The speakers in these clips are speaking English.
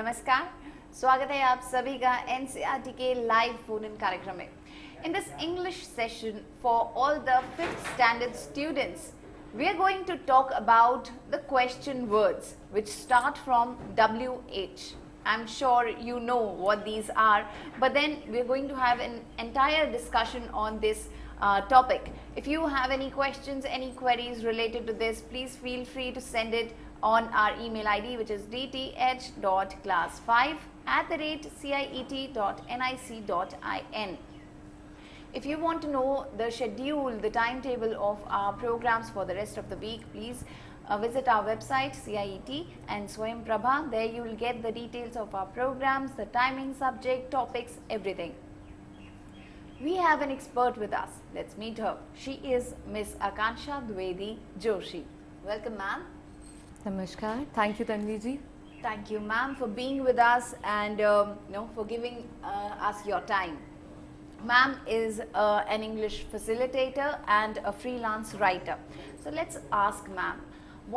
नमस्कार, स्वागत है आप सभी का एनसीईआरटी के लाइव फोन इन कार्यक्रम में. In this English session for all the 5th standard students, we are going to talk about the question words which start from WH. I'm sure you know what these are, but then we're going to have an entire discussion on this topic. If you have any questions, any queries related to this, please feel free to send it on our email ID, which is dth.class5@ciet.nic.in. If you want to know the schedule, the timetable of our programs for the rest of the week, please visit our website CIET and Swayam Prabha. There you will get the details of our programs, the timing, subject, topics, everything. We have an expert with us. Let's meet her. She is Miss Akansha Dwivedi Joshi. Welcome, ma'am. Namaskar. Thank you, Tanvi ji. Thank you, ma'am, for being with us and for giving us your time. Ma'am is an English facilitator and a freelance writer. So let's ask ma'am,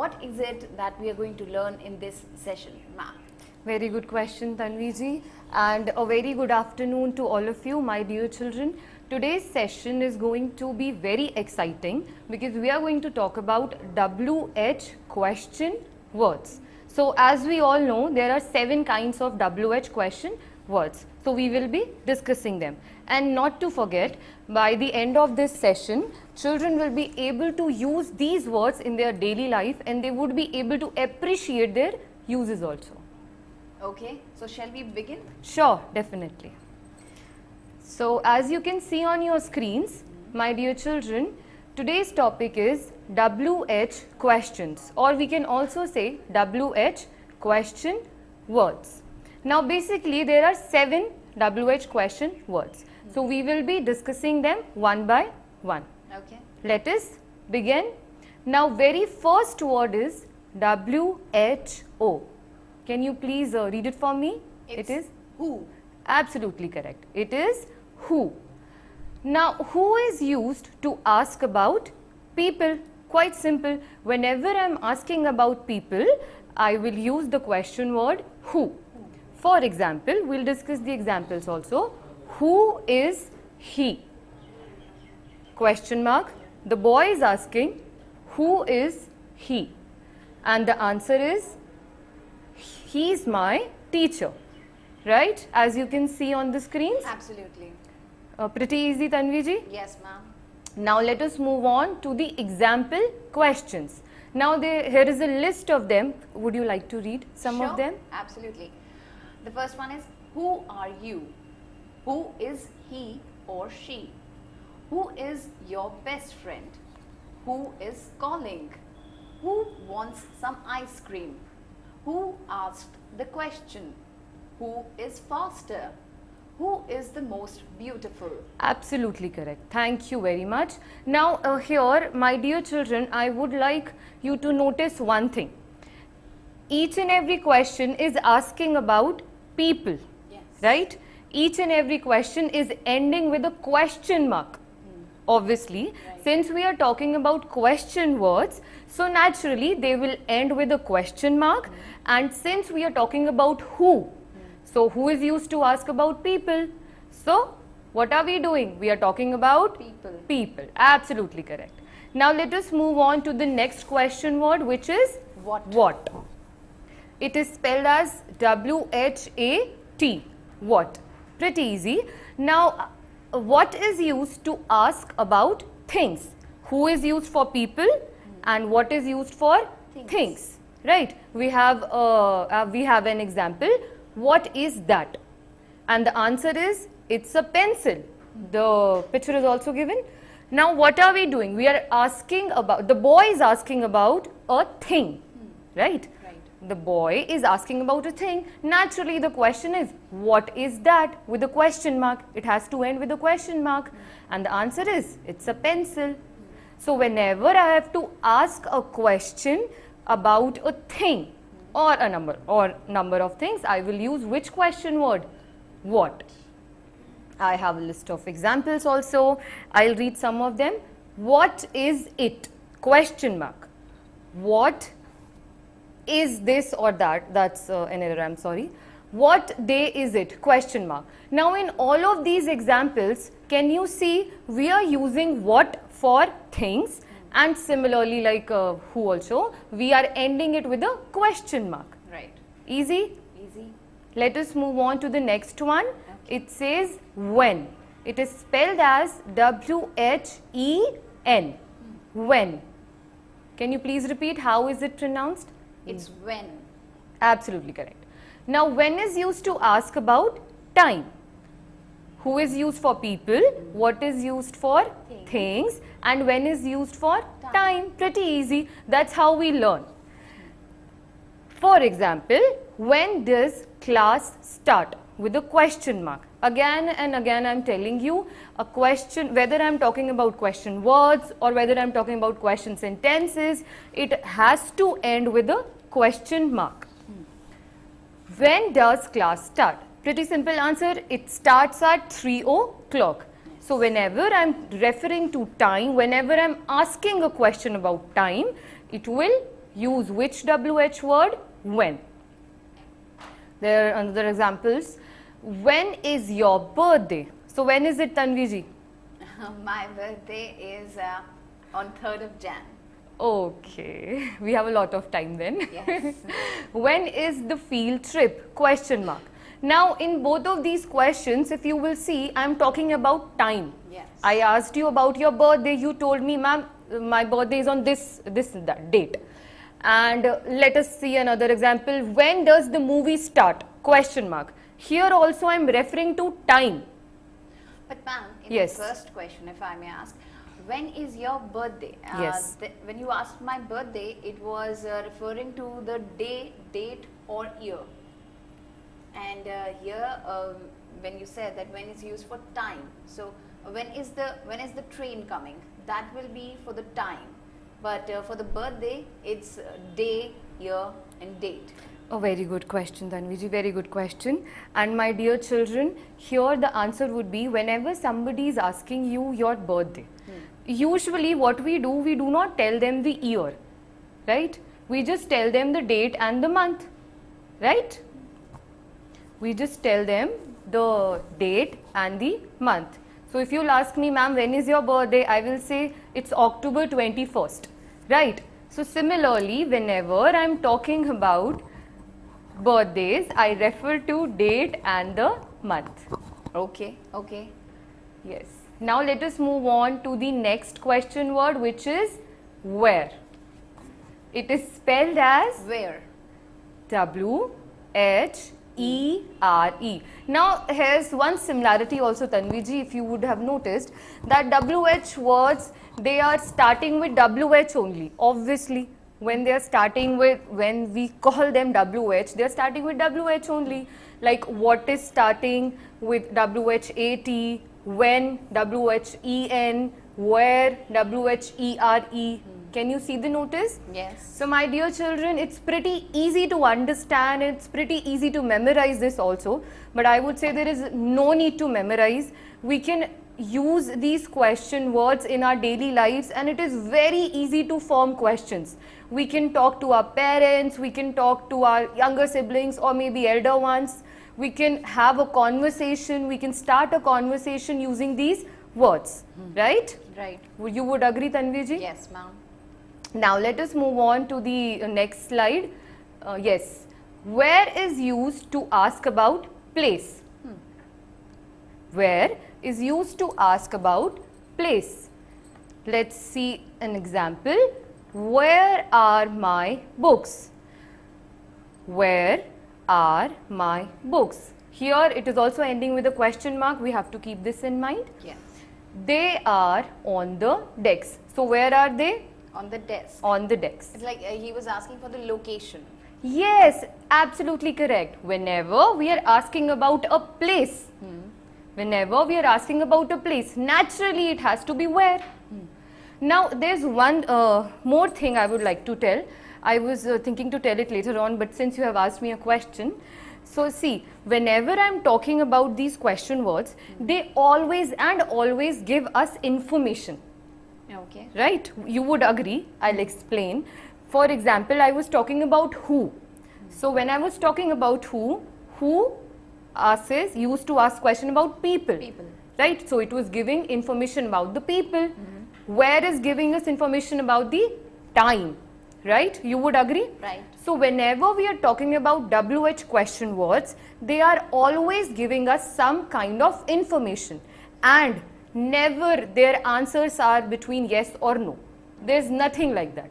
what is it that we are going to learn in this session, ma'am? Very good question, Tanvi ji, and a very good afternoon to all of you, my dear children. Today's session is going to be very exciting because we are going to talk about WH question words. So as we all know, there are 7 kinds of WH question words. So we will be discussing them. And not to forget, by the end of this session, children will be able to use these words in their daily life and they would be able to appreciate their uses also. Okay, so shall we begin? Sure, definitely. So as you can see on your screens, my dear children, today's topic is WH questions, or we can also say WH question words. Now basically there are 7 WH question words. So we will be discussing them one by one. Okay. Let us begin. Now very first word is WHO. Can you please read it for me? It is who. Absolutely correct. It is who. Now who is used to ask about people? Quite simple. Whenever I am asking about people, I will use the question word who. For example, we will discuss the examples also. Who is he? Question mark. The boy is asking, who is he? And the answer is, he is my teacher. Right? As you can see on the screens. Absolutely. Pretty easy, Tanvi ji? Yes, ma'am. Now let us move on to the example questions. Now here is a list of them. Would you like to read some of them? Absolutely. The first one is, who are you? Who is he or she? Who is your best friend? Who is calling? Who wants some ice cream? Who asked the question? Who is faster? Who is the most beautiful? Absolutely correct. Thank you very much. Now here, my dear children, I would like you to notice one thing. Each and every question is asking about people. Yes. Right? Each and every question is ending with a question mark. Obviously, right. Since we are talking about question words, so naturally they will end with a question mark. And since we are talking about who, so who is used to ask about people? So what are we doing? We are talking about people. People. Absolutely correct. Now let us move on to the next question word, which is What? What. It is spelled as W-H-A-T. What. Pretty easy. Now what is used to ask about things? Who is used for people and what is used for things. Right? We have an example. What is that? And the answer is, it's a pencil. The picture is also given. Now what are we doing? We are asking about, the boy is asking about a thing. Right? The boy is asking about a thing. Naturally the question is, what is that? With a question mark. It has to end with a question mark. And the answer is, it's a pencil. So whenever I have to ask a question about a thing or a number of things, I will use which question word? What. I have a list of examples also. I'll read some of them. What is it? Question mark. What is this or that? That's an error, I'm sorry. What day is it? Question mark. Now in all of these examples, can you see we are using what for things, and similarly like who also, we are ending it with a question mark. Right. Easy? Easy. Let us move on to the next one. It says when. It is spelled as W-H-E-N. When. Can you please repeat how is it pronounced? It's when. Absolutely correct. Now when is used to ask about time. Who is used for people, what is used for things, and when is used for time. Pretty easy. That's how we learn. For example, when does class start? With a question mark. Again and again I'm telling you, a question, whether I'm talking about question words or whether I'm talking about question sentences, it has to end with a question mark. When does class start? Pretty simple answer, it starts at 3 o'clock. So whenever I'm referring to time, whenever I'm asking a question about time, it will use which WH word? When. There are another examples. When is your birthday? So when is it, Tanviji? My birthday is on 3rd of Jan. Okay, we have a lot of time then. Yes. When is the field trip? Question mark. Now in both of these questions, if you will see, I am talking about time. Yes. I asked you about your birthday. You told me, ma'am, my birthday is on this that date. And let us see another example. When does the movie start? Question mark. Here also I am referring to time. But ma'am, in Yes. the first question, if I may ask, when is your birthday? Yes. When you asked my birthday, it was referring to the day, date or year. And here, when you said that when is used for time, so when is the train coming? That will be for the time. But for the birthday, it's day, year and date. A very good question, Tanviji, very good question. And my dear children, here the answer would be whenever somebody is asking you your birthday. Usually what we do not tell them the year, right? We just tell them the date and the month, right? We just tell them the date and the month. So if you'll ask me, ma'am, when is your birthday? I will say it's October 21st, right? So similarly, whenever I'm talking about birthdays, I refer to date and the month. Okay, okay. Yes. Now let us move on to the next question word, which is where. It is spelled as Where? W-H-E-R-E. Now here's one similarity also, Tanviji, if you would have noticed that WH words, they are starting with WH only. Obviously, when they are starting with, when we call them WH, they are starting with WH only. Like what is starting with WHAT, when WHEN, where WHERE. Can you see the notice? Yes. So my dear children, it's pretty easy to understand, it's pretty easy to memorize this also, but I would say there is no need to memorize. We can use these question words in our daily lives and it is very easy to form questions. We can talk to our parents, we can talk to our younger siblings or maybe elder ones. We can have a conversation, we can start a conversation using these words, right? Right. You would agree, Tanviji? Yes, ma'am. Now let us move on to the next slide. Yes, where is used to ask about place. Where is used to ask about place. Let's see an example. Where are my books? Where are my books? Here it is also ending with a question mark. We have to keep this in mind. Yes. They are on the decks. So where are they? On the desk. On the decks. It's like he was asking for the location. Yes, absolutely correct. Whenever we are asking about a place, whenever we are asking about a place, naturally it has to be where. Now there's one more thing I would like to tell. I was thinking to tell it later on, but since you have asked me a question, so see, whenever I'm talking about these question words, they always give us information. Okay. Right? You would agree. I'll explain. For example, I was talking about who. So when I was talking about who who used to ask question about people. People. Right? So it was giving information about the people. Where is giving us information about the time. Right? You would agree? Right. So whenever we are talking about WH question words, they are always giving us some kind of information, and never their answers are between yes or no. There's nothing like that.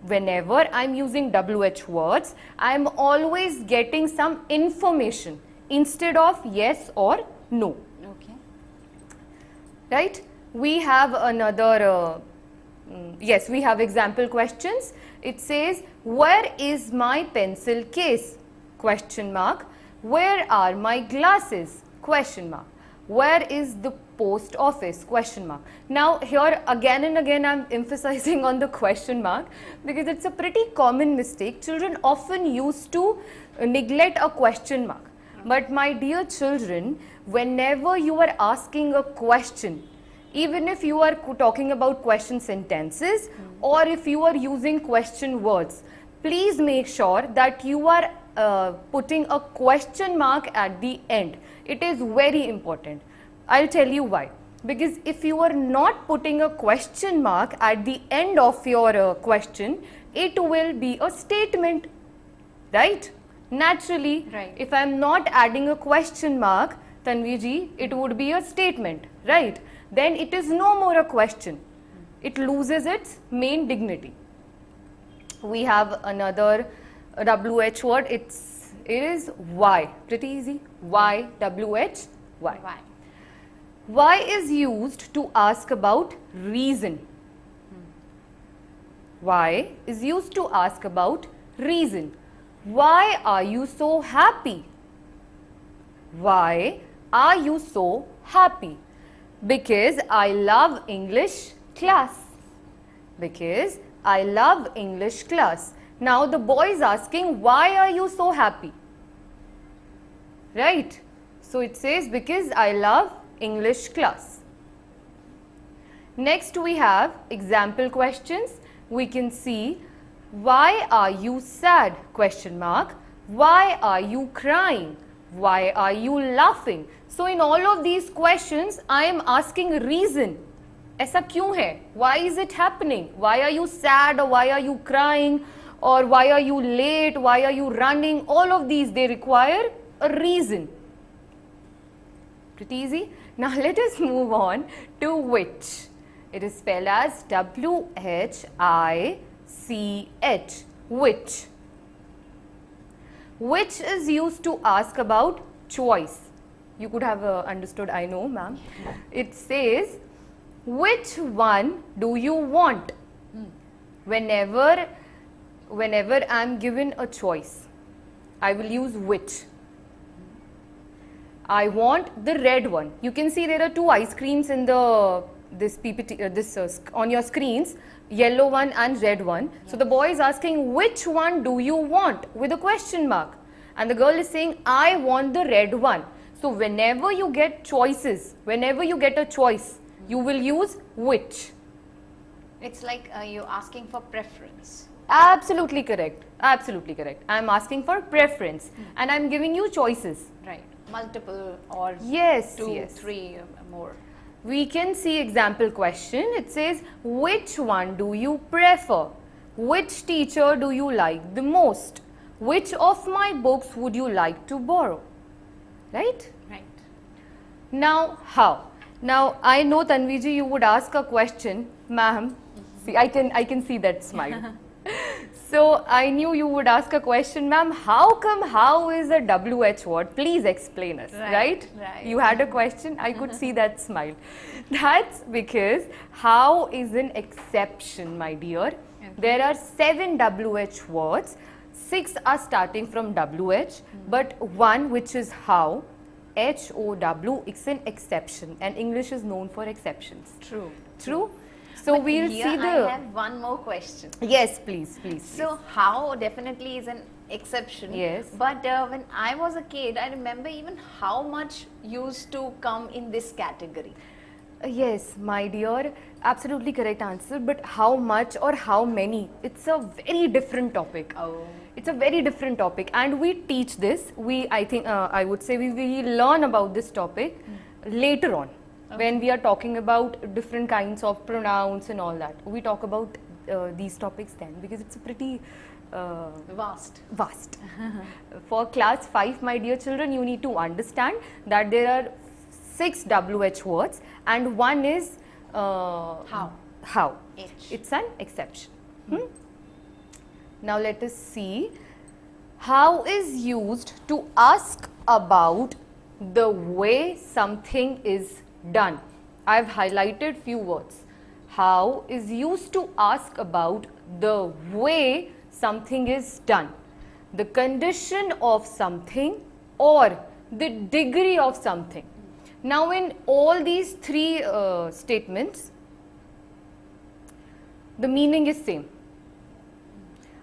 Whenever I'm using WH words, I'm always getting some information instead of yes or no. Okay. Right? We have another, yes, we have example questions. It says, where is my pencil case? Question mark. Where are my glasses? Question mark. Where is the post office? Question mark. Now here again and again I'm emphasizing on the question mark because it's a pretty common mistake. Children often used to neglect a question mark. But my dear children, whenever you are asking a question, even if you are talking about question sentences or if you are using question words, please make sure that you are putting a question mark at the end. It is very important. I'll tell you why. Because if you are not putting a question mark at the end of your question, it will be a statement, right? Naturally, Right. if I am not adding a question mark, Tanvi, it would be a statement, right? Then it is no more a question. It loses its main dignity. We have another WH word. It is why. Pretty easy. Why, WH, why. Why? Why is used to ask about reason. Why is used to ask about reason. Why are you so happy? Why are you so happy? Because I love English class. Because I love English class. Now the boy is asking, why are you so happy? Right? So it says, because I love English class. Next we have example questions. We can see, why are you sad? Question mark. Why are you crying? Why are you laughing? So in all of these questions, I am asking reason. ऐसा क्यों है? Why is it happening? Why are you sad, or why are you crying, or why are you late? Why are you running? All of these, they require a reason. Pretty easy. Now let us move on to which. It is spelled as WHICH. Which. Which is used to ask about choice. You could have understood, I know, ma'am. It says, which one do you want? Whenever I am given a choice, I will use which. I want the red one. You can see there are two ice creams in this PPT, on your screens, yellow one and red one. Yes. So the boy is asking, which one do you want, with a question mark, and the girl is saying, I want the red one. So whenever you get choices, whenever you get a choice, you will use which. It's like you're asking for preference. Absolutely correct. Absolutely correct. I am asking for preference and I am giving you choices. Right. Multiple or yes, two, yes. three more. We can see example question. It says, which one do you prefer? Which teacher do you like the most? Which of my books would you like to borrow? Right? Right. Now, how? Now, I know, Tanviji, you would ask a question, ma'am. See, I can see that smile. So, I knew you would ask a question, ma'am. How is a WH word? Please explain us, right? Right. You had a question, I could see that smile. That's because how is an exception, my dear. Okay. There are 7 WH words. 6 are starting from WH, but one, which is how, HOW, it's an exception, and English is known for exceptions. True. True? So But we'll here see the... I have one more question. Yes, please. So how definitely is an exception. Yes. But when I was a kid, I remember even how much used to come in this category. Yes, my dear, absolutely correct answer. But how much or how many? It's a very different topic. Oh. It's a very different topic, and we teach this. I think, I would say we learn about this topic later on when we are talking about different kinds of pronouns and all that. We talk about these topics then, because it's a pretty Vast. vast. For class 5, my dear children, you need to understand that there are 6 WH words and one is How. How. H. It's an exception. Now let us see. How is used to ask about the way something is done. I've highlighted few words. How is used to ask about the way something is done, the condition of something, or the degree of something. Now in all these 3 statements, the meaning is same.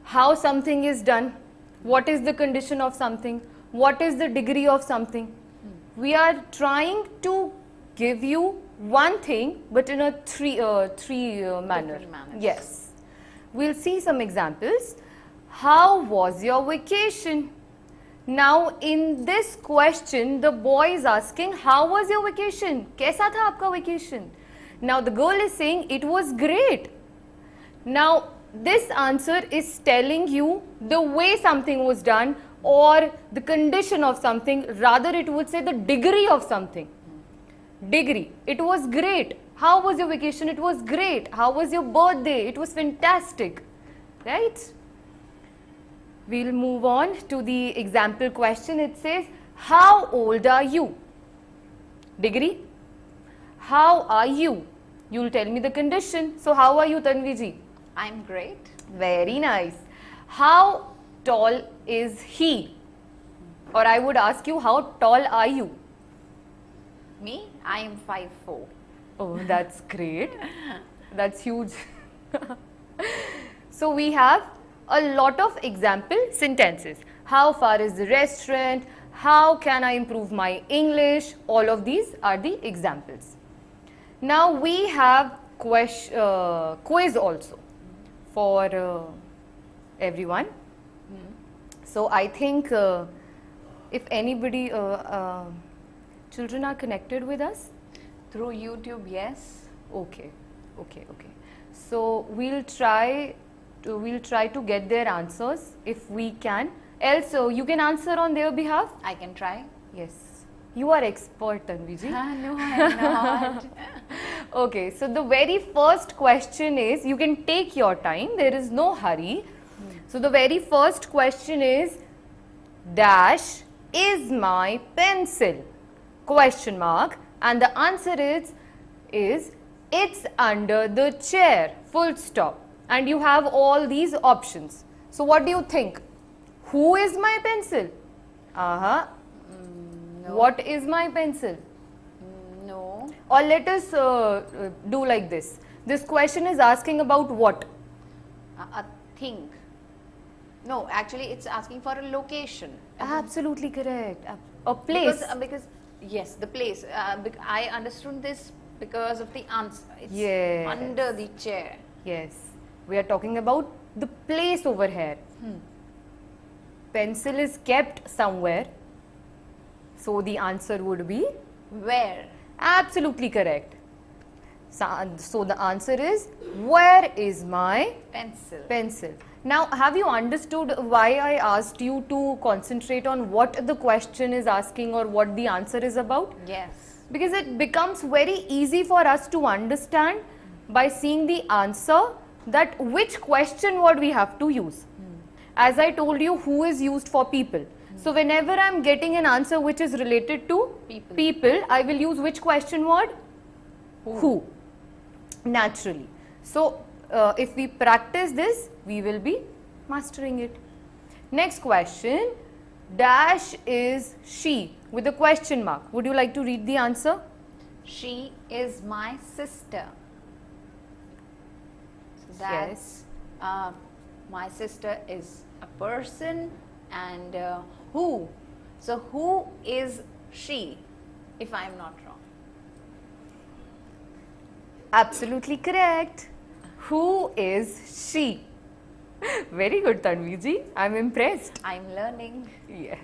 How something is done, what is the condition of something, what is the degree of something. We are trying to give you one thing but in a three manner. Different manners. Yes. We'll see some examples. How was your vacation? Now in this question the boy is asking, how was your vacation? कैसा था आपका vacation? Now the girl is saying it was great. Now this answer is telling you the way something was done or the condition of something, rather it would say the degree of something. Degree. It was great. How was your vacation? It was great. How was your birthday? It was fantastic. Right? We'll move on to the example question. It says, how old are you? Degree. How are you? You'll tell me the condition. So how are you, Tanvi ji? I'm great. Very nice. How tall is he? Or I would ask you, how tall are you? Me? I am 5'4". Oh, that's great. That's huge. So we have a lot of example sentences. How far is the restaurant? How can I improve my English? All of these are the examples. Now we have quiz also for everyone. So I think if anybody, children are connected with us. Through YouTube, yes. Okay. So we'll try to get their answers if we can. Else you can answer on their behalf. I can try. Yes. You are expert, Tanvi ji. No, I'm not. Okay, so the very first question is, you can take your time, there is no hurry. So the very first question is, dash is my pencil? Question mark. And the answer is it's under the chair, full stop. And you have all these options. So what do you think? Who is my pencil? No. What is my pencil? No. Or let us do like this. This question is asking about what? A thing. No, actually it's asking for a location. Absolutely correct. A place. Because yes, the place. I understood this because of the answer. It's Yes. under the chair. Yes. We are talking about the place over here. Pencil is kept somewhere. So the answer would be? Where? Absolutely correct. So the answer is, where is my Pencil. pencil? Now, have you understood why I asked you to concentrate on what the question is asking or what the answer is about? Yes. Because it becomes very easy for us to understand by seeing the answer that which question word we have to use. As I told you, who is used for people. So whenever I am getting an answer which is related to people, I will use which question word? Who. Naturally. So if we practice this, we will be mastering it. Next question, dash is she with a question mark. Would you like to read the answer? She is my sister. So that's my sister is a person, and who? So who is she, if I am not wrong? Absolutely correct. Who is she? Very good, Tanvi ji. I'm impressed. I'm learning. Yes.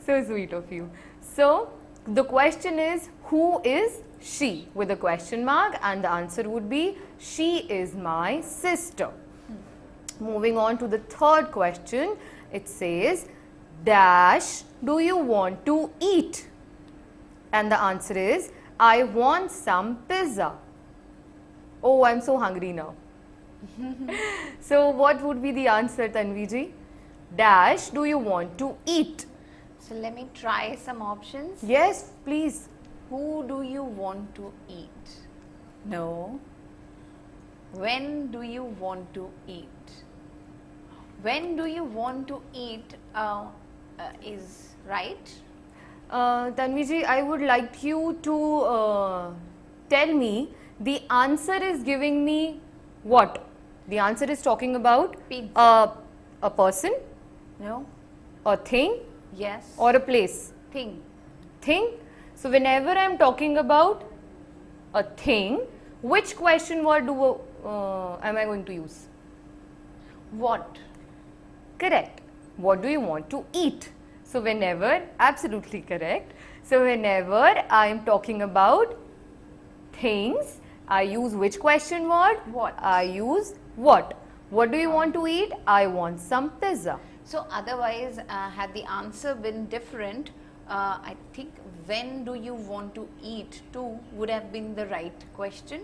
So sweet of you. So, the question is, who is she? With a question mark, and the answer would be, she is my sister. Moving on to the third question, it says, dash, do you want to eat? And the answer is, I want some pizza. Oh, I'm so hungry now. So, what would be the answer, Tanvi ji? Dash, do you want to eat? So let me try some options. Yes, please. Who do you want to eat? No. When do you want to eat? When do you want to eat is right. Tanvi ji, I would like you to tell me, the answer is giving me what? The answer is talking about Pizza. A person, No. a thing, Yes. or a place. Thing. Thing. So, whenever I am talking about a thing, which question word am I going to use? What? Correct. What do you want to eat? So, whenever, absolutely correct. So, whenever I am talking about things, I use which question word? What? I use what? What do you want to eat? I want some pizza. So otherwise, had the answer been different, I think when do you want to eat too would have been the right question.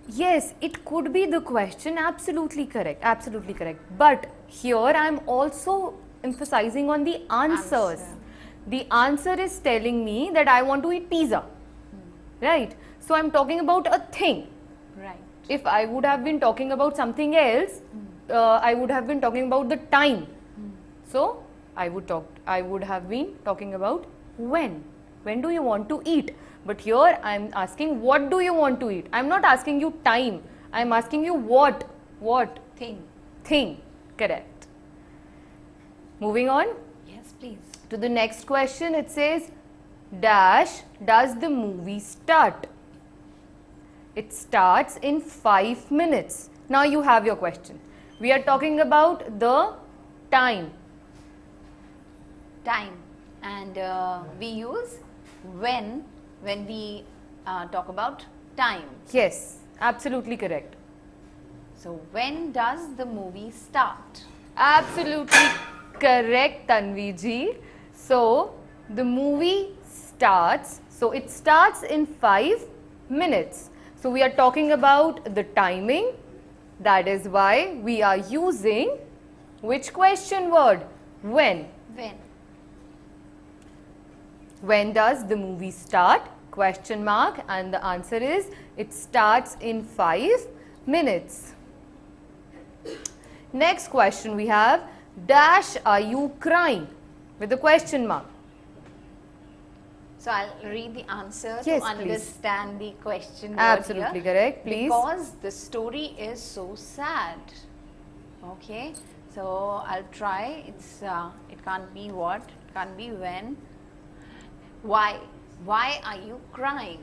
Yes, it could be the question. Absolutely correct. Absolutely correct. But here I am also emphasizing on the answers. Answer. The answer is telling me that I want to eat pizza. Right? So I am talking about a thing. Right. If I would have been talking about something else, I would have been talking about the time. So I would have been talking about when. When do you want to eat? But here I am asking, what do you want to eat? I am not asking you time. I am asking you what. What? Thing. Thing. Correct. Moving on Yes, please. to the next question. It says, dash, does the movie start? It starts in 5 minutes. Now you have your question. We are talking about the time. Time. And we use when we talk about time. Yes, absolutely correct. So when does the movie start? Absolutely correct, Tanvi ji. So the movie starts. So it starts in 5 minutes. So we are talking about the timing. That is why we are using which question word? When. When. When does the movie start? Question mark, and the answer is it starts in 5 minutes. Next question we have, dash, are you crying? With a question mark. So I'll read the answer Yes, to please. understand the question. word Absolutely here. correct, please. Because the story is so sad. Okay, so I'll try. It can't be what, it can't be when. Why? Why are you crying?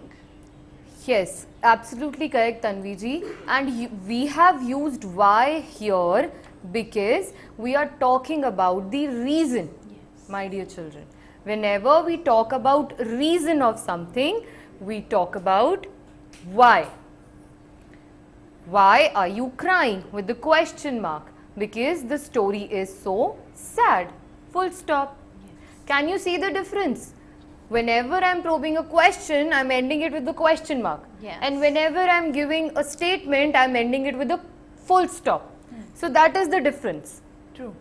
Yes, absolutely correct, Tanvi ji. And we have used why here because we are talking about the reason, Yes. my dear children. Whenever we talk about reason of something, we talk about why. Why are you crying? With the question mark. Because the story is so sad. Full stop. Yes. Can you see the difference? Whenever I am probing a question, I am ending it with the question mark. Yes. And whenever I am giving a statement, I am ending it with a full stop. So that is the difference. True.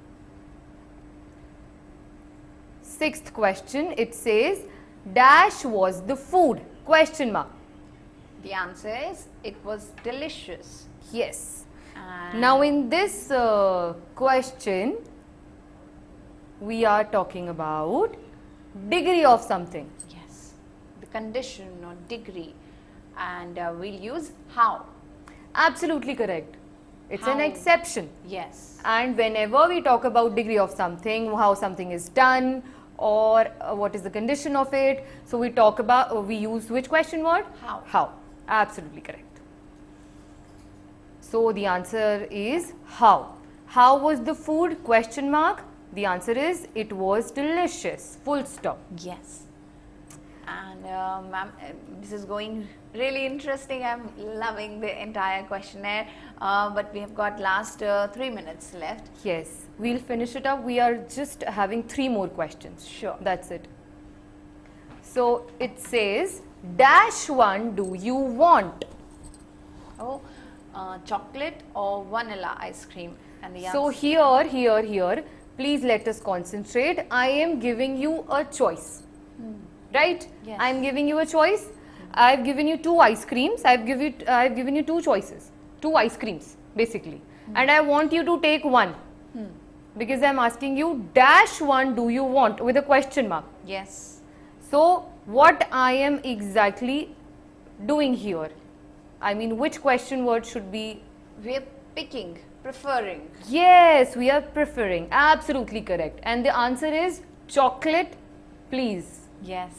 Sixth question, it says, dash was the food? Question mark. The answer is it was delicious. Yes. And Now in this question, we are talking about degree of something. yes, the condition or degree, and we'll use how. Absolutely correct. It's an How? exception. Yes. And whenever we talk about degree of something, how something is done, or what is the condition of it, so we talk about, we use which question word? How. How. Absolutely correct. So the answer is how. How was the food? Question mark. The answer is it was delicious. Full stop. Yes. And ma'am, this is going really interesting. I'm loving the entire questionnaire. But we have got last 3 minutes left. Yes, we'll finish it up. We are just having 3 more questions. Sure. That's it. So it says, dash one do you want? Oh, chocolate or vanilla ice cream? And the So answer- here, please let us concentrate. I am giving you a choice. Right? Yes. I am giving you a choice. I've given you 2 ice creams. I've given you 2 choices. 2 ice creams basically. And I want you to take one. Because I'm asking you, dash one do you want, with a question mark. Yes. So what I am exactly doing here? I mean, which question word should be? We're picking, preferring. Yes, we are preferring. Absolutely correct. And the answer is chocolate, please. Yes.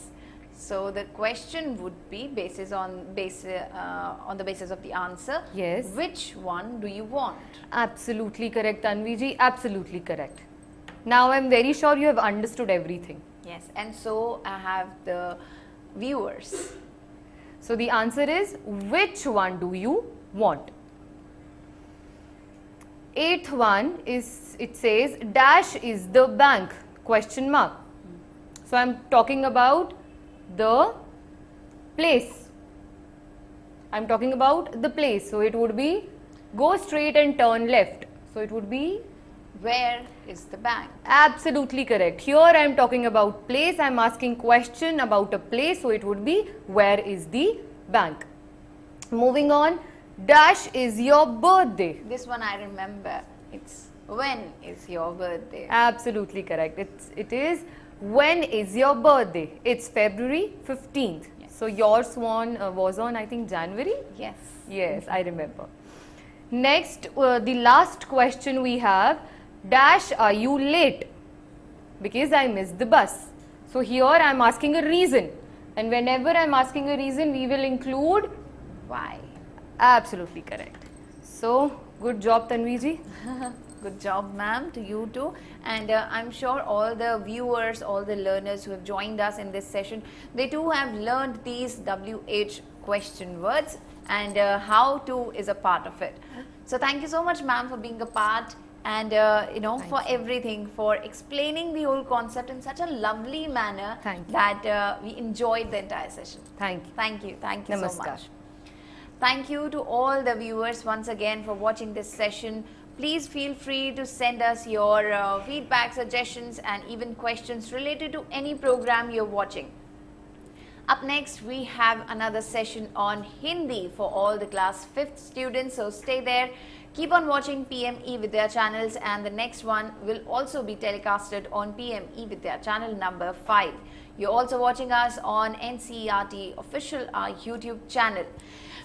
So the question would be on the basis of the answer. Yes. Which one do you want? Absolutely correct, Tanvi ji. Absolutely correct. Now I'm very sure you have understood everything. Yes. And so I have the viewers. So the answer is, which one do you want? 8th one is, it says, dash is the bank, question mark. So I'm talking about the place. I'm talking about the place. So it would be, go straight and turn left. So it would be, Where is the bank? absolutely correct. Here I am talking about place. I am asking question about a place. So it would be, where is the bank? Moving on, dash is your birthday. This one I remember. It's when is your birthday? Absolutely correct. It is, when is your birthday? It's February 15th. Yes. So yours was on, I think, January? Yes. Yes, I remember. Next, the last question we have, dash are you late? Because I missed the bus. So here I am asking a reason. And whenever I am asking a reason, we will include Why? absolutely correct. So, good job, Tanvi ji. Good job, ma'am, to you too. And I'm sure all the viewers, all the learners who have joined us in this session, they too have learned these WH question words, and how to is a part of it. So thank you so much, ma'am, for being a part, and for everything, for explaining the whole concept in such a lovely manner Thank you. that we enjoyed the entire session. Thank you. Thank you so Namaskar. much. Thank you to all the viewers once again for watching this session. Please feel free to send us your feedback, suggestions and even questions related to any program you're watching. Up next, we have another session on Hindi for all the class 5th students, so stay there. Keep on watching PMeVIDYA channels, and the next one will also be telecasted on PMeVIDYA channel number 5. You're also watching us on NCERT Official, our YouTube channel.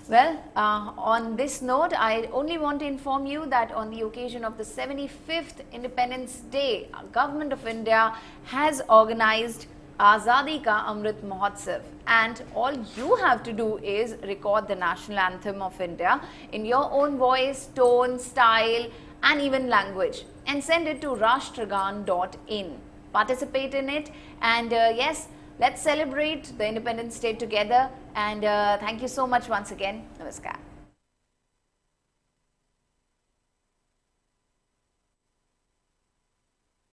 Well, on this note, I only want to inform you that on the occasion of the 75th Independence Day, Government of India has organized Azadi Ka Amrit Mahotsav, and all you have to do is record the national anthem of India in your own voice, tone, style and even language, and send it to rashtragan.in. Participate in it, and yes, let's celebrate the Independence Day together, and thank you so much once again. Namaskar.